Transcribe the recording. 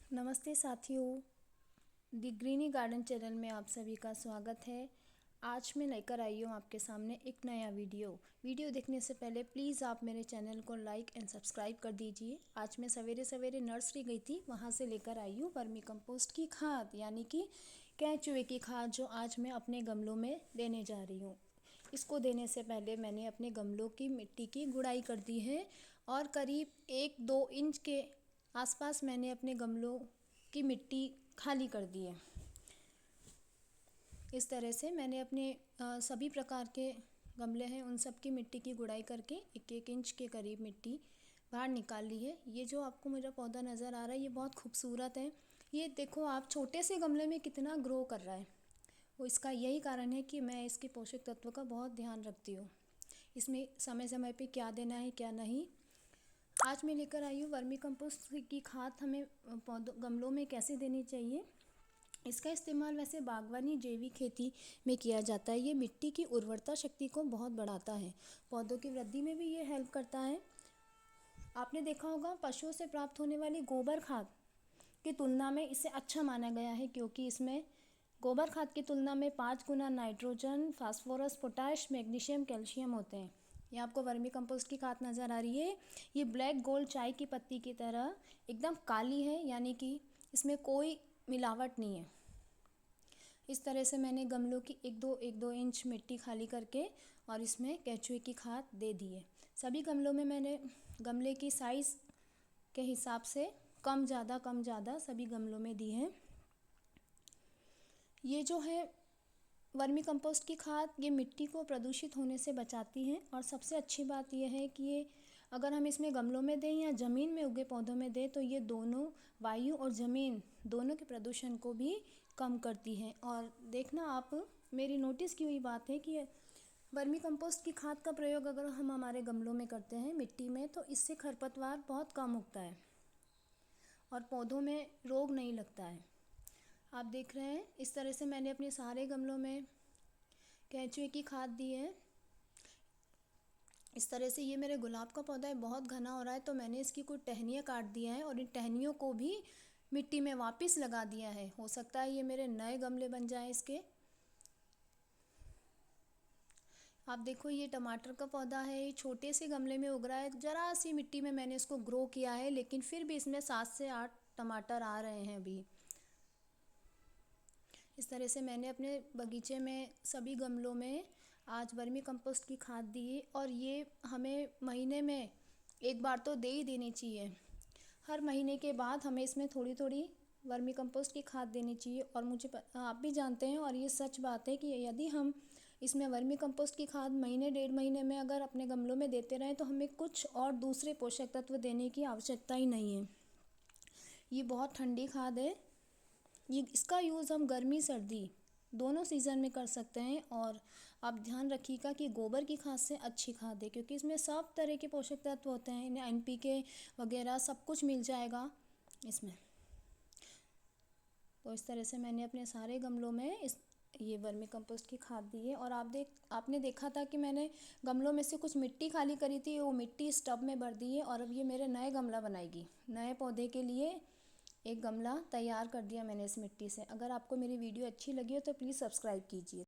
नमस्ते साथियों, दी greeny garden channel में आप सभी का स्वागत है। आज मैं लेकर आई हूँ आपके सामने एक नया वीडियो देखने से पहले प्लीज़ आप मेरे चैनल को लाइक एंड सब्सक्राइब कर दीजिए। आज मैं सवेरे सवेरे नर्सरी गई थी, वहाँ से लेकर आई हूँ वर्मी कंपोस्ट की खाद यानी कि केंचुए की खाद, जो आज मैं अपने गमलों में देने जा रही हूँ। इसको देने से पहले मैंने अपने गमलों की मिट्टी की गुड़ाई कर दी है और करीब 1-2 इंच के आसपास मैंने अपने गमलों की मिट्टी खाली कर दी है। इस तरह से मैंने अपने सभी प्रकार के गमले हैं उन सब की मिट्टी की गुड़ाई करके 1-1 इंच के करीब मिट्टी बाहर निकाल ली है। ये जो आपको मेरा पौधा नज़र आ रहा है ये बहुत खूबसूरत है। ये देखो आप, छोटे से गमले में कितना ग्रो कर रहा है। वो इसका यही कारण है कि मैं इसके पोषक तत्व का बहुत ध्यान रखती हूँ। इसमें समय समय पे क्या देना है क्या नहीं। आज मैं लेकर आई हूँ वर्मी कंपोस्ट की खाद हमें पौधों गमलों में कैसे देनी चाहिए। इसका इस्तेमाल वैसे बागवानी जैविक खेती में किया जाता है। ये मिट्टी की उर्वरता शक्ति को बहुत बढ़ाता है, पौधों की वृद्धि में भी ये हेल्प करता है। आपने देखा होगा पशुओं से प्राप्त होने वाली गोबर खाद की तुलना में इसे अच्छा माना गया है, क्योंकि इसमें गोबर खाद की तुलना में 5 गुना nitrogen, phosphorus, potash, magnesium, calcium होते हैं। ये आपको वर्मी कंपोस्ट की खाद नज़र आ रही है। ये ब्लैक गोल्ड चाय की पत्ती की तरह एकदम काली है, यानी कि इसमें कोई मिलावट नहीं है। इस तरह से मैंने गमलों की 1-2 इंच मिट्टी खाली करके और इसमें केंचुए की खाद दे दी है। सभी गमलों में मैंने गमले की साइज़ के हिसाब से कम ज़्यादा सभी गमलों में दी है। ये जो है वर्मी कंपोस्ट की खाद, ये मिट्टी को प्रदूषित होने से बचाती है। और सबसे अच्छी बात यह है कि ये अगर हम इसमें गमलों में दें या ज़मीन में उगे पौधों में दें तो ये दोनों, वायु और ज़मीन दोनों के प्रदूषण को भी कम करती है। और देखना आप, मेरी नोटिस की हुई बात है कि वर्मी कंपोस्ट की खाद का प्रयोग अगर हम हमारे गमलों में करते हैं मिट्टी में, तो इससे खरपतवार बहुत कम उगता है और पौधों में रोग नहीं लगता है। आप देख रहे हैं इस तरह से मैंने अपने सारे गमलों में केंचुए की खाद दी है। इस तरह से ये मेरे गुलाब का पौधा है, बहुत घना हो रहा है, तो मैंने इसकी कुछ टहनियाँ काट दिया है और इन टहनियों को भी मिट्टी में वापस लगा दिया है। हो सकता है ये मेरे नए गमले बन जाएं इसके। आप देखो ये टमाटर का पौधा है, ये छोटे से गमले में उग रहा है, ज़रा सी मिट्टी में मैंने इसको ग्रो किया है, लेकिन फिर भी इसमें 7 से 8 टमाटर आ रहे हैं अभी। इस तरह से मैंने अपने बगीचे में सभी गमलों में आज वर्मी कंपोस्ट की खाद दी और ये हमें महीने में एक बार तो दे ही देनी चाहिए। हर महीने के बाद हमें इसमें थोड़ी थोड़ी वर्मी कंपोस्ट की खाद देनी चाहिए। और आप भी जानते हैं और ये सच बात है कि यदि हम इसमें वर्मी कंपोस्ट की खाद महीने 1.5 महीने में अगर अपने गमलों में देते रहें तो हमें कुछ और दूसरे पोषक तत्व देने की आवश्यकता ही नहीं है। ये बहुत ठंडी खाद है। ये इसका यूज़ हम गर्मी सर्दी दोनों सीज़न में कर सकते हैं। और आप ध्यान रखिएगा कि गोबर की खाद से अच्छी खाद है, क्योंकि इसमें सब तरह के पोषक तत्व होते हैं, इन्हें NPK वगैरह सब कुछ मिल जाएगा इसमें। तो इस तरह से मैंने अपने सारे गमलों में ये वर्मी कंपोस्ट की खाद दी है। और आपने देखा था कि मैंने गमलों में से कुछ मिट्टी खाली करी थी, वो मिट्टी इस टब में भर दी है और अब ये मेरे नए गमला बनाएगी। नए पौधे के लिए एक गमला तैयार कर दिया मैंने इस मिट्टी से। अगर आपको मेरी वीडियो अच्छी लगी हो तो प्लीज़ सब्सक्राइब कीजिए।